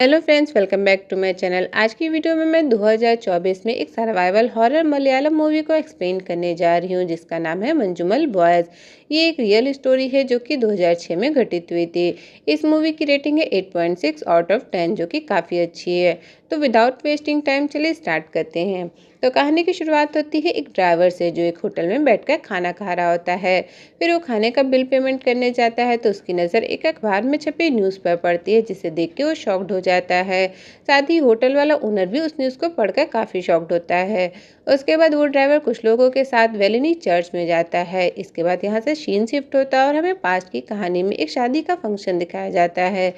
Hello friends, welcome back to my channel. आज की video में मैं 2024 में एक सर्वाइवल हॉरर मलयालम मूवी को एक्सप्लेन करने जा रही हूँ जिसका नाम है मंजूमल बॉयज़। ये एक रियल स्टोरी है जो कि 2006 में घटित हुई थी। इस मूवी की रेटिंग है 8.6 आउट ऑफ 10 जो कि काफ़ी अच्छी है। तो विदाउट वेस्टिंग टाइम चलिए स्टार्ट करते हैं। तो कहानी की शुरुआत होती है एक ड्राइवर से जो एक होटल में बैठकर खाना खा रहा होता है। फिर वो खाने का बिल पेमेंट करने जाता है तो उसकी नज़र एक अखबार में छपी न्यूज़ पर पड़ती है जिसे देख के वो शॉक्ड हो जाता है। साथ ही होटल वाला ओनर भी उस न्यूज़ को पढ़कर काफ़ी शॉक्ड होता है। उसके बाद वो ड्राइवर कुछ लोगों के साथ वेलिनी चर्च में जाता है। इसके बाद यहाँ से सीन शिफ्ट होता है और हमें पास्ट की कहानी में एक शादी का फंक्शन दिखाया जाता है।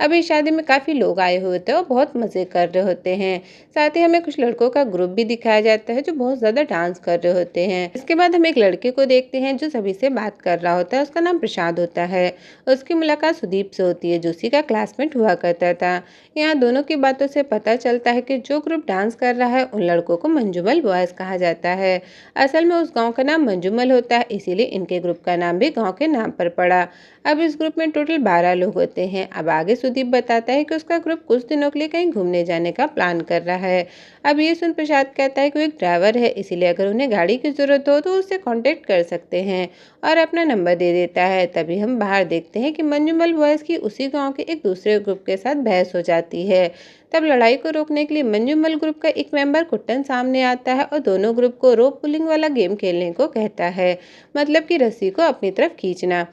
अब इस शादी में काफ़ी लोग आए हुए होते हैं और बहुत मज़े कर रहे होते हैं। साथ ही हमें कुछ लड़कों का ग्रुप भी दिखाया जाता है जो बहुत ज़्यादा डांस कर रहे होते हैं। इसके बाद हम एक लड़के को देखते हैं जो सभी से बात कर रहा होता है। उसका नाम प्रसाद होता है। उसकी मुलाकात सुदीप से होती है जो उसी का क्लासमेट हुआ करता था। यहाँ दोनों की बातों से पता चलता है कि जो ग्रुप डांस कर रहा है उन लड़कों को मंजूमल बॉयज़ कहा जाता है। असल में उस गांव का नाम मंजूमल होता है, इसीलिए इनके ग्रुप का नाम भी गांव के नाम पर पड़ा। अब इस ग्रुप में टोटल 12 लोग होते हैं। अब आगे सुदीप बताता है कि उसका ग्रुप कुछ दिनों के लिए कहीं घूमने जाने का प्लान कर रहा है। अब ये सुन प्रसाद कहता है कि वो एक ड्राइवर है, इसीलिए अगर उन्हें गाड़ी की ज़रूरत हो तो उससे कांटेक्ट कर सकते हैं, और अपना नंबर दे देता है। तभी हम बाहर देखते हैं कि मंजूमल बॉयज़ की उसी गांव के एक दूसरे ग्रुप के साथ बहस हो जाती है। तब लड़ाई को रोकने के लिए मंजूमल ग्रुप का एक मेंबर कुट्टन सामने आता है और दोनों ग्रुप को रोप पुलिंग वाला गेम खेलने को कहता है, मतलब कि रस्सी को अपनी तरफ खींचना।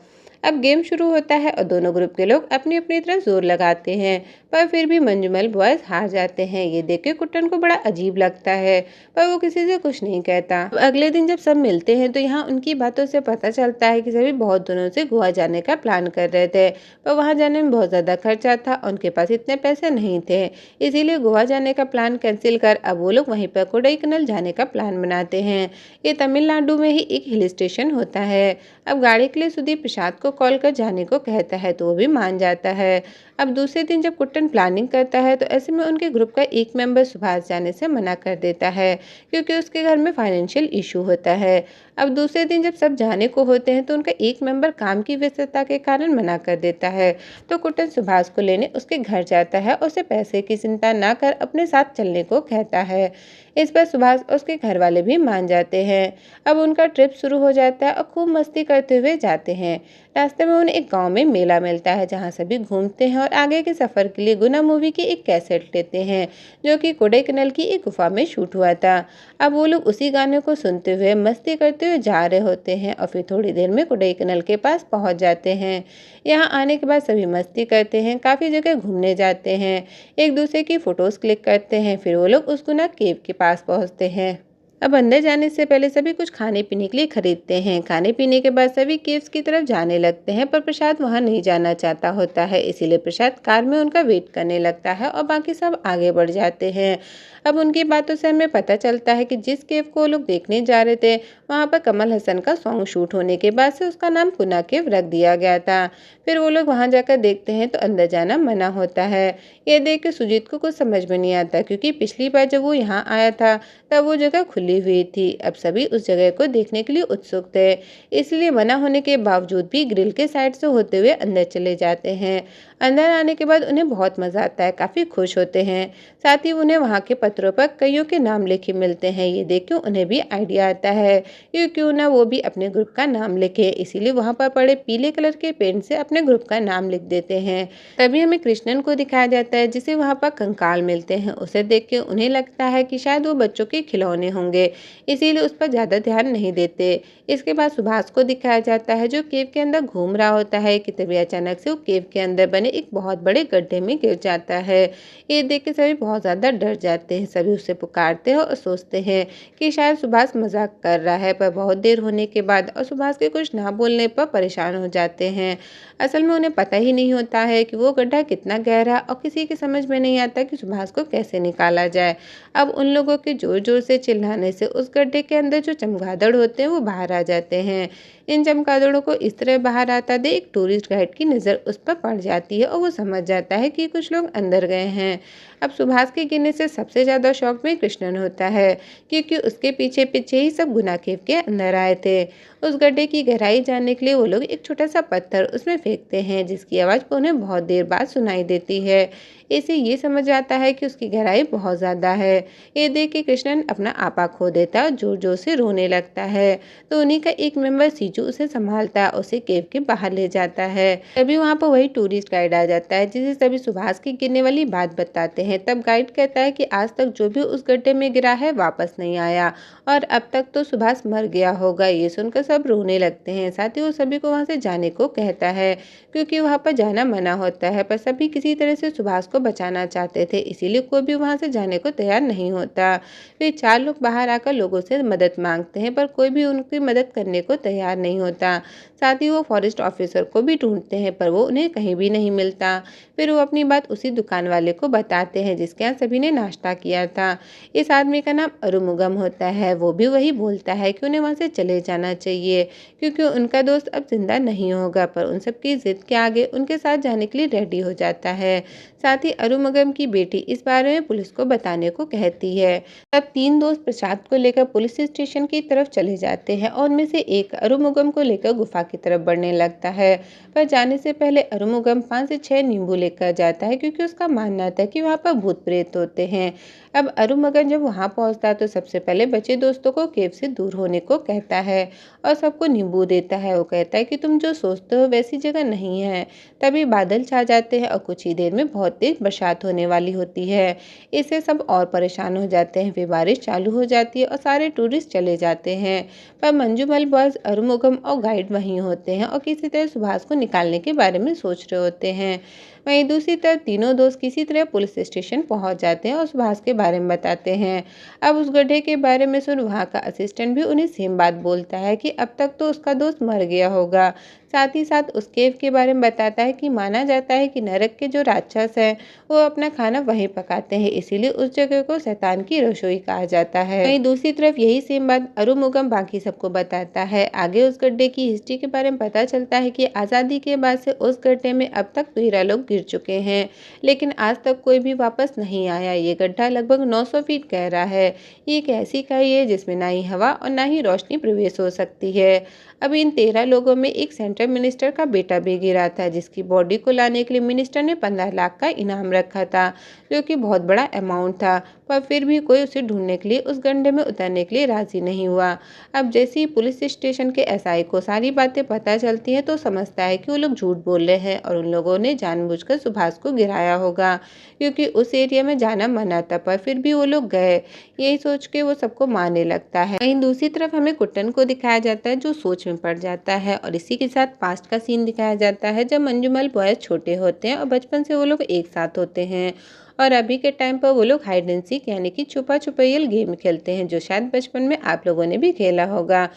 अब गेम शुरू होता है और दोनों ग्रुप के लोग अपनी अपनी तरफ जोर लगाते हैं, पर फिर भी मंजूमल बॉयज हार जाते हैं। ये देख के कुट्टन को बड़ा अजीब लगता है, पर वो किसी से कुछ नहीं कहता। अगले दिन जब सब मिलते हैं तो यहाँ उनकी बातों से पता चलता है कि सभी बहुत दिनों से गोवा जाने का प्लान कर रहे थे, पर वहाँ जाने में बहुत ज़्यादा खर्चा था, उनके पास इतने पैसे नहीं थे। इसीलिए गोवा जाने का प्लान कैंसिल कर अब वो लोग वहीं पर कोडाईकनाल जाने का प्लान बनाते हैं। ये तमिलनाडु में ही एक हिल स्टेशन होता है। अब गाड़ी के लिए सुदीप प्रसाद को कॉल कर जाने को कहता है तो वो भी मान जाता है। अब दूसरे दिन जब कुट्टन प्लानिंग करता है तो ऐसे में उनके ग्रुप का एक मेंबर सुभाष जाने से मना कर देता है क्योंकि उसके घर में फाइनेंशियल इशू होता है। अब दूसरे दिन जब सब जाने को होते हैं तो उनका एक मेंबर काम की व्यस्तता के कारण मना कर देता है। तो कुट्टन सुभाष को लेने उसके घर जाता है और उसे पैसे की चिंता ना कर अपने साथ चलने को कहता है। इस पर सुभाष और उसके घर वाले भी मान जाते हैं। अब उनका ट्रिप शुरू हो जाता है और खूब मस्ती करते हुए जाते हैं। रास्ते में उन्हें एक गांव में मेला मिलता है जहां सभी घूमते हैं और आगे के सफर के लिए गुना मूवी की एक कैसेट लेते हैं जो कि कोडाईकनाल की एक गुफा में शूट हुआ था। अब वो लोग उसी गाने को सुनते हुए मस्ती करते हुए जा रहे होते हैं और फिर थोड़ी देर में कोडाईकनाल के पास पहुंच जाते हैं। यहाँ आने के बाद सभी मस्ती करते हैं, काफ़ी जगह घूमने जाते हैं, एक दूसरे की फ़ोटोज़ क्लिक करते हैं। फिर वो लोग उस गुना केव के पास पहुँचते हैं। अब अंदर जाने से पहले सभी कुछ खाने पीने के लिए खरीदते हैं। खाने पीने के बाद सभी केव्स की तरफ जाने लगते हैं, पर प्रसाद वहां नहीं जाना चाहता होता है, इसीलिए प्रसाद कार में उनका वेट करने लगता है और बाकी सब आगे बढ़ जाते हैं। अब उनकी बातों से हमें पता चलता है कि जिस केव को लोग देखने जा रहे थे वहां पर कमल हसन का सॉन्ग शूट होने के बाद से उसका नाम पुना केव रख दिया गया था। फिर वो लोग वहां जाकर देखते हैं तो अंदर जाना मना होता है। ये देख के सुजीत को कुछ समझ में नहीं आता क्योंकि पिछली बार जब वो यहाँ आया था तब वो जगह खुली हुई थी। अब सभी उस जगह को देखने के लिए उत्सुक थे, इसलिए मना होने के बावजूद भी ग्रिल के साइड से होते हुए अंदर चले जाते हैं। अंदर आने के बाद उन्हें बहुत मजा आता है, काफी खुश होते हैं। साथ ही उन्हें वहाँ के पत्रों पर कईयों के नाम लिखे मिलते हैं। ये देख के उन्हें भी आइडिया आता है कि क्यों ना वो भी अपने ग्रुप का नाम लिखे, इसीलिए वहाँ पर पड़े पीले कलर के पेन से अपने ग्रुप का नाम लिख देते हैं। तभी हमें कृष्णन को दिखाया जाता है जिसे वहाँ पर कंकाल मिलते हैं। उसे देख के उन्हें लगता है कि शायद वो बच्चों के खिलौने होंगे, इसीलिए उस पर ज़्यादा ध्यान नहीं देते। इसके बाद सुभाष को दिखाया जाता है जो केव के अंदर घूम रहा होता है कि तभी अचानक से वो केव के अंदर बने एक बहुत बड़े गड्ढे में गिर जाता है। ये देख के सभी बहुत ज़्यादा डर जाते हैं, सभी उसे पुकारते हैं और सोचते हैं कि शायद सुभाष मजाक कर रहा है, पर बहुत देर होने के बाद और सुभाष के कुछ ना बोलने पर परेशान हो जाते हैं। असल में उन्हें पता ही नहीं होता है कि वो गड्ढा कितना गहरा और किसी की समझ में नहीं आता कि सुभाष को कैसे निकाला जाए। अब उन लोगों के जोर जोर से चिल्लाने से उस गड्ढे के अंदर जो चमगादड़ होते हैं वो बाहर आ जाते हैं। इन चमगादड़ों को इस तरह बाहर आता देख एक टूरिस्ट गाइड की नज़र उस पर पड़ जाती है और वो समझ जाता है कि कुछ लोग अंदर गए हैं। अब सुभाष के गिरने से सबसे ज़्यादा शौक में कृष्णन होता है क्योंकि उसके पीछे पीछे ही सब गुना केव के अंदर आए थे। उस गड्ढे की गहराई जानने के लिए वो लोग एक छोटा सा पत्थर उसमें फेंकते हैं जिसकी आवाज़ उन्हें बहुत देर बाद सुनाई देती है। इसे ये समझ आता है कि उसकी गहराई बहुत ज़्यादा है। ये देख के कृष्णन अपना आपा खो देता है और जोर जोर से रोने लगता है। तो उन्हीं का एक मेंबर सीजू उसे संभालता है, उसे केव के बाहर ले जाता है। तभी वहाँ पर वही टूरिस्ट गाइड आ जाता है, जिसे सभी सुभाष की गिरने वाली बात बताते हैं। तब गाइड कहता है कि आज तक जो भी उस गड्ढे में गिरा है वापस नहीं आया और अब तक तो सुभाष मर गया होगा। ये सुनकर सब रोने लगते हैं। साथ ही वो सभी को वहाँ से जाने को कहता है, क्योंकि वहाँ पर जाना मना होता है, पर सभी किसी तरह से सुभाष को बचाना चाहते थे, इसीलिए कोई भी वहाँ से जाने को तैयार नहीं होता। वे 4 लोग बाहर आकर लोगों से मदद मांगते हैं, पर कोई भी उनकी मदद करने को तैयार नहीं होता। साथ ही वो फॉरेस्ट ऑफिसर को भी ढूंढते हैं, पर वो उन्हें कहीं भी नहीं मिलता। फिर वो अपनी बात उसी दुकान वाले को बताते हैं जिसके यहाँ सभी ने नाश्ता किया था। इस आदमी का नाम अरुमुगम होता है। वो भी वही बोलता है कि उन्हें वहाँ से चले जाना चाहिए, क्योंकि उनका दोस्त अब जिंदा नहीं होगा, पर उन सबकी जिद के आगे उनके साथ जाने के लिए रेडी हो जाता है। साथ ही अरुमुगम की बेटी इस बारे में पुलिस को बताने को कहती है। तब 3 दोस्त प्रसाद को लेकर पुलिस स्टेशन की तरफ चले जाते हैं और उनमें से एक अरुमुगम को लेकर गुफा की तरफ बढ़ने लगता है। पर जाने से पहले अरुमुगम 5 से 6 नींबू लेकर जाता है, क्योंकि उसका मानना था कि वहाँ पर भूत प्रेत होते हैं। अब अरुमुगम जब वहाँ पहुँचता है तो सबसे पहले बचे दोस्तों को केव से दूर होने को कहता है और सबको नींबू देता है। वो कहता है कि तुम जो सोचते हो वैसी जगह नहीं है। तभी बादल छा जाते हैं और कुछ ही देर में बहुत तेज बरसात होने वाली होती है। इससे सब और परेशान हो जाते हैं। फिर बारिश चालू हो जाती है और सारे टूरिस्ट चले जाते हैं, पर मंजूमल बॉयज, अरुमुगम और गाइड वहीं होते हैं और किसी तरह सुभाष को निकालने के बारे में सोच रहे होते हैं। वहीं दूसरी तरफ तीनों दोस्त किसी तरह पुलिस स्टेशन पहुंच जाते हैं और सुभाष के बारे में बताते हैं। अब उस गड्ढे के बारे में सुन वहाँ का असिस्टेंट भी उन्हें सेम बात बोलता है कि अब तक तो उसका दोस्त मर गया होगा। साथ ही साथ उस केव के बारे में बताता है कि माना जाता है कि नरक के जो राक्षस हैं वो अपना खाना वहीं पकाते हैं, इसीलिए उस जगह को शैतान की रसोई कहा जाता है। वहीं दूसरी तरफ यही सेम बात अरुमुगम बाकी सबको बताता है। आगे उस गड्ढे की हिस्ट्री के बारे में पता चलता है कि आज़ादी के बाद से उस गड्ढे में अब तक 13 लोग गिर चुके हैं, लेकिन आज तक कोई भी वापस नहीं आया। ये गड्ढा लगभग 900 फीट गहरा है। ये एक ऐसी खाई है जिसमें ना ही हवा और ना ही रोशनी प्रवेश हो सकती है। अब इन 13 लोगों में एक सेंट्रल मिनिस्टर का बेटा भी गिरा था, जिसकी बॉडी को लाने के लिए मिनिस्टर ने 15 लाख का इनाम रखा था, जो कि बहुत बड़ा अमाउंट था। पर फिर भी कोई उसे ढूंढने के लिए उस गड्ढे में उतरने के लिए राजी नहीं हुआ। अब जैसे ही पुलिस स्टेशन के एसआई को सारी बातें पता चलती हैं तो समझता है कि वो लोग झूठ बोल रहे हैं और उन लोगों ने जानबूझकर सुभाष को गिराया होगा, क्योंकि उस एरिया में जाना मना था, पर फिर भी वो लोग गए। यही सोच के वो सबको मारने लगता है। वहीं दूसरी तरफ हमें कुट्टन को दिखाया जाता है, जो सोच में पड़ जाता है, और इसी के साथ पास्ट का सीन दिखाया जाता है जब मंजूमल बॉयज छोटे होते हैं और बचपन से वो लोग एक साथ होते हैं। और अभी के टाइम पर वो लोग हाइड एंड सीक यानी कि छुपा छुपैयल गेम खेलते हैं, जो शायद बचपन में आप लोगों ने भी खेला होगा।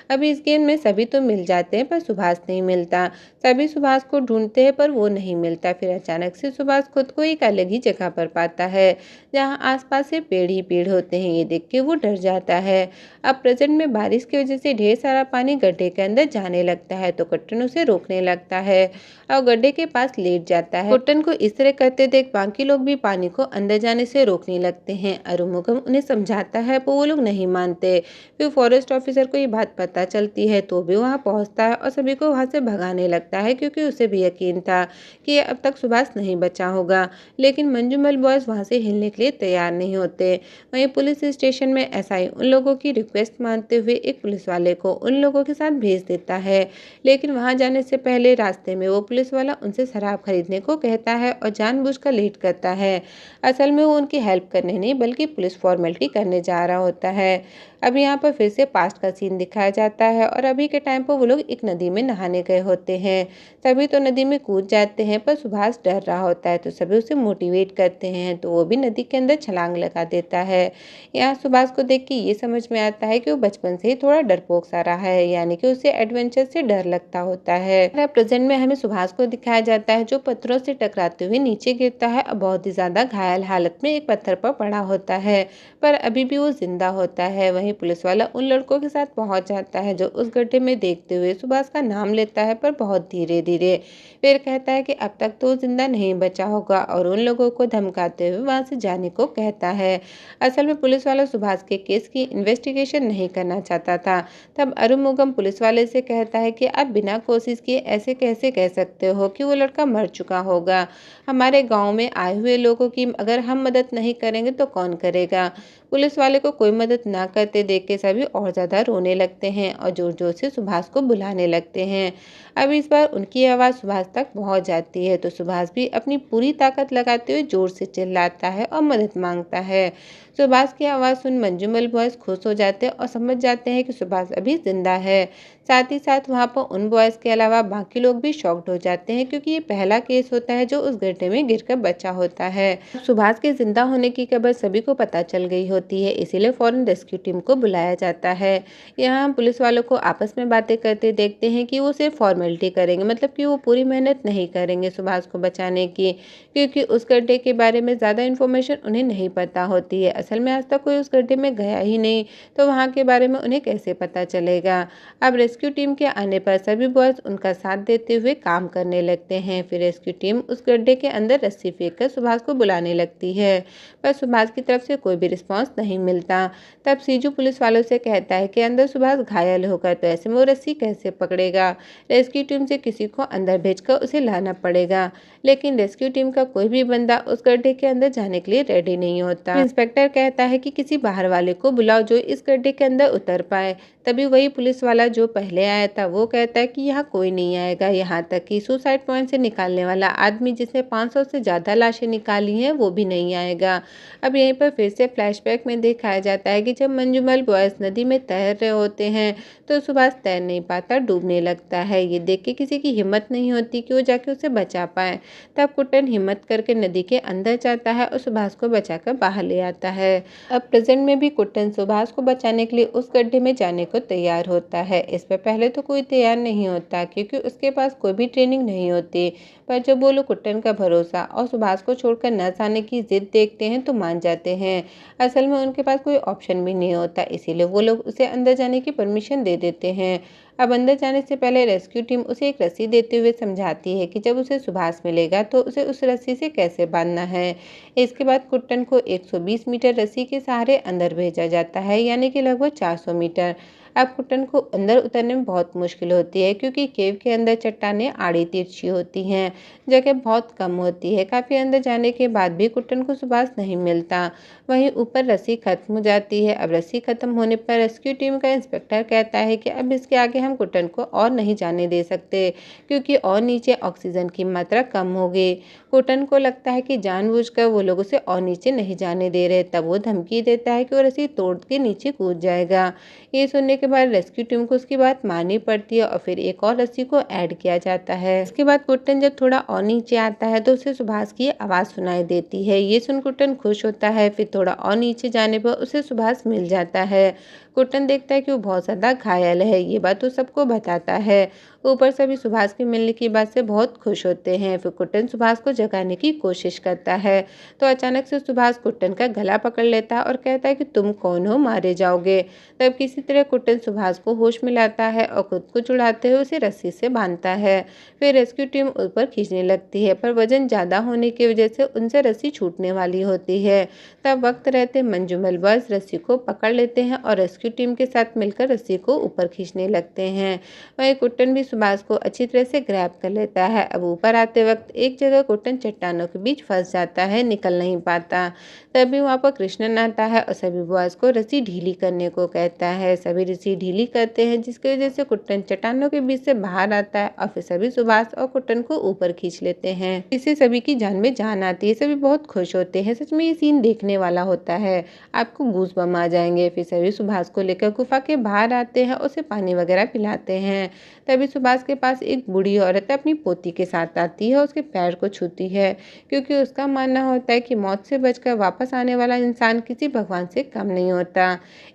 अभी इस गेम में सभी तो मिल जाते हैं पर सुभाष नहीं मिलता। सभी सुभाष को ढूंढते हैं पर वो नहीं मिलता। फिर अचानक से सुभाष खुद को एक अलग ही जगह पर पाता है, जहाँ आसपास से पेड़ ही पेड़ होते हैं। ये देख के वो डर जाता है। अब प्रेजेंट में बारिश की वजह से ढेर सारा पानी गड्ढे के अंदर जाने लगता है, तो कुट्टन उसे रोकने लगता है और गड्ढे के पास लेट जाता है। कुट्टन को इस तरह करते देख बाकी लोग भी पानी को अंदर जाने से रोकने लगते हैं। अरुमुगम उन्हें समझाता है पर वो लोग नहीं मानते। फिर फॉरेस्ट ऑफिसर को ये बात पता चलती है तो भी वहाँ पहुँचता है और सभी को वहाँ से भगाने लगता है, क्योंकि उसे भी यकीन था कि अब तक सुभाष नहीं बचा होगा। लेकिन मंजूमल बॉयज वहाँ से हिलने के लिए तैयार नहीं होते। वहीं पुलिस स्टेशन में एसआई उन लोगों की रिक्वेस्ट मानते हुए एक पुलिस वाले को उन लोगों के साथ भेज देता है, लेकिन वहाँ जाने से पहले रास्ते में वो पुलिस वाला उनसे शराब खरीदने को कहता है और जानबूझकर लेट करता है। असल में वो उनकी हेल्प करने नहीं बल्कि पुलिस फॉर्मेलिटी करने जा रहा होता है। अब यहाँ पर फिर से पास्ट का सीन दिखाया जाता है और अभी के टाइम पर वो लोग एक नदी में नहाने गए होते हैं। सभी तो नदी में कूद जाते हैं पर सुभाष डर रहा होता है, तो सभी उसे मोटिवेट करते हैं, तो वो भी नदी के अंदर छलांग लगा देता है। यहाँ सुभाष को देख के ये समझ में आता है कि वो बचपन से ही थोड़ा डरपोक सा रहा है, यानी कि उसे एडवेंचर से डर लगता होता है। प्रेजेंट में हमें सुभाष को दिखाया जाता है जो पत्थरों से टकराते हुए नीचे गिरता है और बहुत ही ज्यादा घायल हालत में एक पत्थर पर पड़ा होता है, पर अभी भी वो जिंदा होता है। वहीं पुलिस वाला उन लड़कों के साथ पहुंच जाता आता है जो उस गड्ढे में देखते हुए सुभाष का नाम लेता है, पर बहुत धीरे धीरे। फिर कहता है कि अब तक तो जिंदा नहीं बचा होगा और उन लोगों को धमकाते हुए वहां से जाने को कहता है। असल में पुलिस वाला सुभाष के केस की इन्वेस्टिगेशन नहीं करना चाहता था। तब अरुमुगम पुलिस वाले से कहता है कि आप बिना कोशिश किए ऐसे कैसे कह सकते हो कि वो लड़का मर चुका होगा। हमारे गांव में आए हुए लोगों की अगर हम मदद नहीं करेंगे तो कौन करेगा। पुलिस वाले को कोई मदद ना करते देख के सभी और ज्यादा रोने लगते हैं और जोर जोर से सुभाष को बुलाने लगते हैं। अब इस बार उनकी आवाज़ सुभाष तक पहुंच जाती है तो सुभाष भी अपनी पूरी ताकत लगाते हुए जोर से चिल्लाता है और मदद मांगता है। सुभाष की आवाज़ सुन मंजूमल बॉयज खुश हो जाते हैं और समझ जाते हैं कि सुभाष अभी जिंदा है। साथ ही साथ वहाँ पर उन बॉयज़ के अलावा बाकी लोग भी शॉक्ड हो जाते हैं, क्योंकि ये पहला केस होता है जो उस गड्ढे में गिरकर बचा होता है। सुभाष के जिंदा होने की खबर सभी को पता चल गई होती है, इसीलिए फौरन रेस्क्यू टीम को बुलाया जाता है। यहाँ हम पुलिस वालों को आपस में बातें करते देखते हैं कि वो सिर्फ फॉर्मेलिटी करेंगे, मतलब कि वो पूरी मेहनत नहीं करेंगे सुभाष को बचाने की, क्योंकि उस गड्ढे के बारे में ज़्यादा इन्फॉर्मेशन उन्हें नहीं पता होती है। असल में आज तक कोई उस गड्ढे में गया ही नहीं, तो वहाँ के बारे में उन्हें कैसे पता चलेगा। अब रेस्क्यू टीम के आने पर सभी बॉयज उनका साथ देते हुए काम करने लगते हैं। फिर रेस्क्यू टीम उस गड्ढे के अंदर रस्सी फेंककर सुभाष को बुलाने लगती है, पर सुभाष की तरफ से कोई भी रिस्पॉन्स नहीं मिलता। तब सीजू पुलिस वालों से कहता है कि अंदर सुभाष घायल होगा तो ऐसे में वो रस्सी कैसे पकड़ेगा। रेस्क्यू टीम से किसी को अंदर भेजकर उसे लाना पड़ेगा, लेकिन रेस्क्यू टीम का कोई भी बंदा उस गड्ढे के अंदर जाने के लिए रेडी नहीं होता। इंस्पेक्टर कहता है कि किसी बाहर वाले को बुलाओ जो इस गड्ढे के अंदर उतर पाए। तभी वही पुलिस वाला जो पहले आया था वो कहता है कि यहाँ कोई नहीं आएगा, यहाँ तक कि सुसाइड पॉइंट से निकालने वाला आदमी जिसने 500 से ज़्यादा लाशें निकाली हैं वो भी नहीं आएगा। अब यहीं पर फिर से फ्लैशबैक में दिखाया जाता है कि जब मंजूमल बॉयज नदी में तैर रहे होते हैं तो सुभाष तैर नहीं पाता, डूबने लगता है। ये देख के किसी की हिम्मत नहीं होती कि वो जाके उसे बचा पाए। तब कुट्टन हिम्मत करके नदी के अंदर जाता है और सुभाष को बचाकर बाहर ले आता है। अब प्रेजेंट में भी कुट्टन सुभाष को बचाने के लिए उस गड्ढे में जाने को तैयार होता है। इस पर पहले तो कोई तैयार नहीं होता, क्योंकि उसके पास कोई भी ट्रेनिंग नहीं होती, पर जब वो लोग कुट्टन का भरोसा और सुभाष को छोड़कर न जाने की जिद देखते हैं तो मान जाते हैं। असल में उनके पास कोई ऑप्शन भी नहीं होता, इसीलिए वो लोग उसे अंदर जाने की परमिशन दे देते हैं। अब अंदर जाने से पहले रेस्क्यू टीम उसे एक रस्सी देते हुए समझाती है कि जब उसे सुभाष मिलेगा तो उसे उस रस्सी से कैसे बांधना है। इसके बाद कुट्टन को 120 मीटर रस्सी के सहारे अंदर भेजा जाता है, यानी कि लगभग 400 मीटर। अब कुट्टन को अंदर उतरने में बहुत मुश्किल होती है, क्योंकि केव के अंदर चट्टानें आड़ी तिरछी होती हैं, जगह बहुत कम होती है। काफ़ी अंदर जाने के बाद भी कुट्टन को सुभाष नहीं मिलता। वहीं ऊपर रस्सी खत्म हो जाती है। अब रस्सी खत्म होने पर रेस्क्यू टीम का इंस्पेक्टर कहता है कि अब इसके आगे हम कुट्टन को और नहीं जाने दे सकते, क्योंकि और नीचे ऑक्सीजन की मात्रा कम होगी। कुट्टन को लगता है कि जानबूझकर वो लोग उसे और नीचे नहीं जाने दे रहे। तब वो धमकी देता है कि वो रस्सी तोड़ के नीचे कूद जाएगा। ये सुनने के बाद रेस्क्यू टीम को उसकी बात माननी पड़ती है और फिर एक और रस्सी को ऐड किया जाता है। इसके बाद कुट्टन जब थोड़ा और नीचे आता है तो उसे सुभाष की आवाज़ सुनाई देती है। ये सुन कुट्टन खुश होता है। फिर थोड़ा और नीचे जाने पर उसे सुभाष मिल जाता है। कुट्टन देखता है कि वो बहुत ज़्यादा घायल है, ये बात वो सबको बताता है। ऊपर सभी सुभाष के मिलने की बात से बहुत खुश होते हैं। फिर कुट्टन सुभाष को जगाने की कोशिश करता है तो अचानक से सुभाष कुट्टन का गला पकड़ लेता है और कहता है कि तुम कौन हो, मारे जाओगे। तब किसी तरह कुट्टन सुभाष को होश में लाता है और खुद को छुड़ाते हुए उसे रस्सी से बांधता है। फिर रेस्क्यू टीम ऊपर खींचने लगती है, पर वजन ज़्यादा होने की वजह से उनसे रस्सी छूटने वाली होती है। तब वक्त रहते मंजूमल बॉयज रस्सी को पकड़ लेते हैं और रेस्क्यू टीम के साथ मिलकर रस्सी को ऊपर खींचने लगते हैं। वहीं कुट्टन भी सुभाष को अच्छी तरह से ग्रैब कर लेता है। अब ऊपर आते वक्त एक जगह कुट्टन चट्टानों के बीच फंस जाता है, निकल नहीं पाता। तभी वहाँ पर कृष्णन आता है और सभी बॉयज को रस्सी ढीली करने को कहता है। सभी रस्सी ढीली करते हैं, जिसकी वजह से कुट्टन चट्टानों के बीच से बाहर आता है और फिर सभी सुभाष और कुट्टन को ऊपर खींच लेते हैं। इससे सभी की जान में जान आती है, सभी बहुत खुश होते हैं। सच में ये सीन देखने वाला होता है, आपको गूज़बम्प आ जाएंगे। फिर सभी सुभाष को लेकर गुफा के बाहर आते हैं, उसे पानी वगैरह पिलाते हैं। तभी सुभाष सुभाष के पास एक बूढ़ी औरत अपनी पोती के साथ आती है और उसके पैर को छूती है, क्योंकि उसका मानना होता है कि मौत से बचकर वापस आने वाला इंसान किसी भगवान से कम नहीं होता।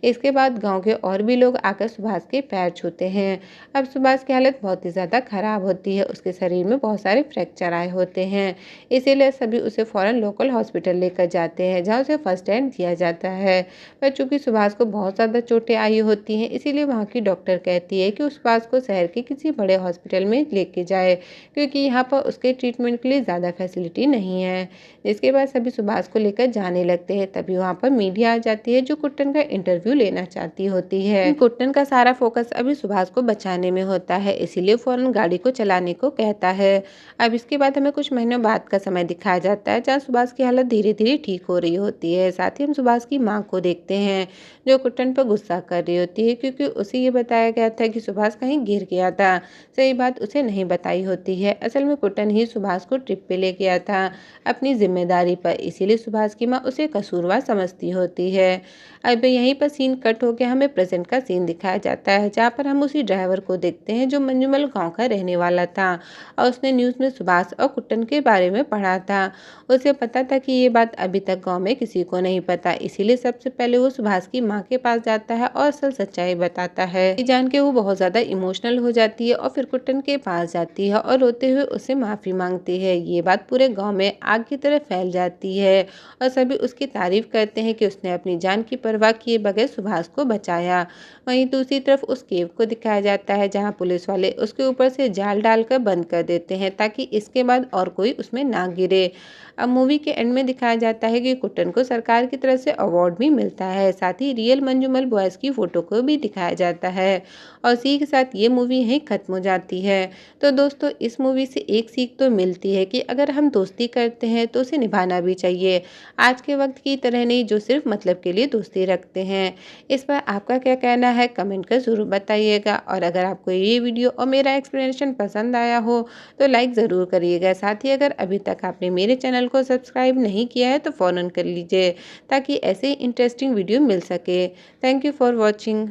इसके बाद गांव के और भी लोग आकर सुभाष के पैर छूते हैं। अब सुभाष की हालत बहुत ही ज़्यादा खराब होती है, उसके शरीर में बहुत सारे फ्रैक्चर आए होते हैं। इसीलिए सभी उसे फ़ौरन लोकल हॉस्पिटल लेकर जाते हैं, जहाँ उसे फर्स्ट एड दिया जाता है। पर चूंकि सुभाष को बहुत ज़्यादा चोटें आई होती हैं, इसीलिए वहाँ की डॉक्टर कहती है कि उस सुभाष को शहर के किसी बड़े हॉस्पिटल में लेके जाए, क्योंकि यहाँ पर उसके ट्रीटमेंट के लिए ज़्यादा फैसिलिटी नहीं है। जिसके बाद सभी सुभाष को लेकर जाने लगते हैं। तभी वहाँ पर मीडिया आ जाती है, जो कुट्टन का इंटरव्यू लेना चाहती होती है। कुट्टन का सारा फोकस अभी सुभाष को बचाने में होता है, इसीलिए फौरन गाड़ी को चलाने को कहता है। अब इसके बाद हमें कुछ महीनों बाद का समय दिखाया जाता है, जहाँ सुभाष की हालत धीरे धीरे ठीक हो रही होती है। साथ ही हम सुभाष की माँ को देखते हैं, जो कुट्टन पर गुस्सा कर रही होती है, क्योंकि उसे ये बताया गया था कि सुभाष कहीं गिर गया था। सही बात उसे नहीं बताई होती है। असल में कुट्टन ही सुभाष को ट्रिप पे ले गया था अपनी जिम्मेदारी पर, इसीलिए सुभाष की माँ उसे कसूरवार समझती होती है। अब यहीं पर सीन कट होकर हमें प्रेजेंट का सीन दिखाया जाता है, जहाँ पर हम उसी ड्राइवर को देखते हैं जो मंजूमल गांव का रहने वाला था और उसने न्यूज़ में सुभाष और कुट्टन के बारे में पढ़ा था। उसे पता था कि ये बात अभी तक गांव में किसी को नहीं पता, इसीलिए सबसे पहले वो सुभाष की माँ के पास जाता है और असल सच्चाई बताता है। ये जान के वो बहुत ज़्यादा इमोशनल हो जाती है और फिर कुट्टन के पास जाती है और रोते हुए उससे माफ़ी मांगती है। ये बात पूरे गाँव में आग की तरह फैल जाती है और सभी उसकी तारीफ करते हैं कि उसने अपनी जान की परवाह किए बगैर सुभाष को बचाया। वहीं दूसरी तरफ उस केव को दिखाया जाता है, जहां पुलिस वाले उसके ऊपर से जाल डालकर बंद कर देते हैं, ताकि इसके बाद और कोई उसमें ना गिरे। अब मूवी के एंड में दिखाया जाता है कि कुट्टन को सरकार की तरफ से अवार्ड भी मिलता है। साथ ही रियल मंजूमल बॉयज़ की फ़ोटो को भी दिखाया जाता है और इसी के साथ ये मूवी यहीं ख़त्म हो जाती है। तो दोस्तों, इस मूवी से एक सीख तो मिलती है कि अगर हम दोस्ती करते हैं तो उसे निभाना भी चाहिए, आज के वक्त की तरह नहीं जो सिर्फ मतलब के लिए दोस्ती रखते हैं। इस पर आपका क्या कहना है, कमेंट कर ज़रूर बताइएगा। और अगर आपको ये वीडियो और मेरा एक्सप्लेनेशन पसंद आया हो तो लाइक ज़रूर करिएगा। साथ ही अगर अभी तक आपने मेरे चैनल को सब्सक्राइब नहीं किया है तो फ़ौरन कर लीजिए, ताकि ऐसे इंटरेस्टिंग वीडियो मिल सके। Thank you for watching.